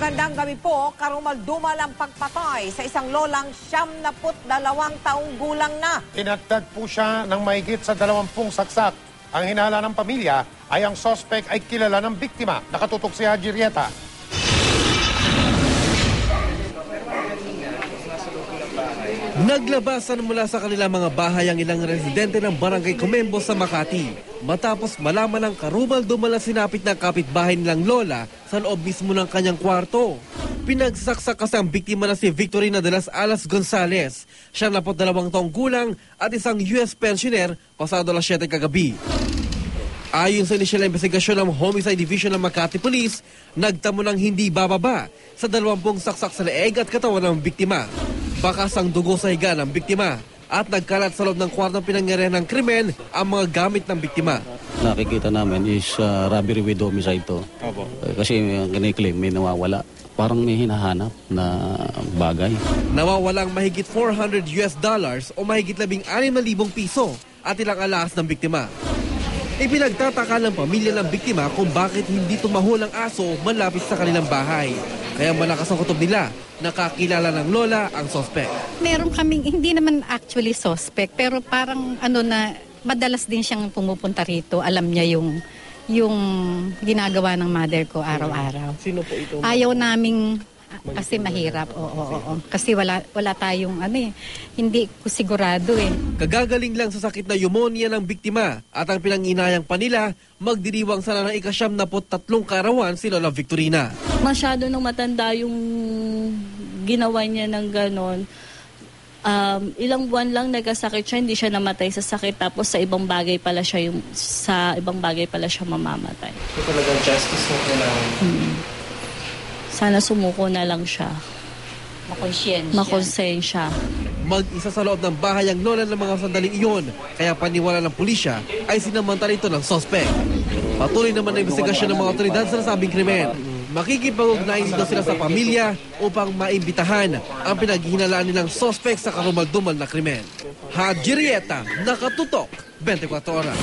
Magandang gabi po, karumal-dumal ang pagpatay sa isang lolang 72 taong gulang na. Tinagtad po siya ng mahigit sa 20 saksak. Ang hinala ng pamilya ay ang suspect ay kilala ng biktima. Nakatutok si Haji Rieta. Naglabasan mula sa kanilang mga bahay ang ilang residente ng Barangay Comembo sa Makati matapos malaman ng karumal-dumal na sinapit ng kapitbahay nilang lola sa loob mismo ng kanyang kwarto. Pinagsaksak kasi ang biktima na si Victorina de las Alas Gonzales, 72 taong gulang at isang US pensioner pasado alas 7 kagabi. Ayon sa inisyal na investigasyon ng Homicide Division ng Makati Police, nagtamo ng hindi bababa sa 20 saksak sa leeg at katawan ng biktima. Bakas ang dugo sa higa ng biktima at nagkalat sa loob ng kwartong pinangyarihan ng krimen ang mga gamit ng biktima. Nakikita namin is robbery with homicide to. Kasi kiniklaim may nawawala. Parang may hinahanap na bagay. Nawawalang mahigit $400 o mahigit 16,000 piso at ilang alahas ng biktima. Ipinagtataka ng pamilya ng biktima kung bakit hindi tumahol ang aso malapit sa kanilang bahay. Kaya malakas ang kutob nila, nakakilala ng lola ang suspect. Meron kaming, hindi naman actually suspect, pero parang madalas din siyang pumupunta rito. Alam niya yung ginagawa ng mother ko araw-araw. Sino po ito? Ayaw naming, kasi mahirap, oo. Kasi wala tayong, hindi ko sigurado eh. Kagagaling lang sa sakit na pneumonia ng biktima at ang pinanginayang pa nila, magdiriwang sana ng ika-73 kaarawan si Lola Victorina. Masyado nung matanda yung ginawa niya ng ganon. Ilang buwan lang nagkasakit siya, hindi siya namatay sa sakit, tapos sa ibang bagay pala siya mamamatay. So talagang justice mo kailangan. Sana sumuko na lang siya. Makonsensya. Mag-isa sa loob ng bahay ang lola ng mga sandaling iyon, kaya paniwala ng pulisya ay sinamantala ito ng suspect. Patuloy naman ang investigasyon ng mga otoridad sa nasabing krimen. Makikipag-ugnayan dito sila sa pamilya upang maimbitahan ang pinaghihinalaan nilang suspect sa karumal-dumal na krimen. Haji Rieta, nakatutok, 24 oras.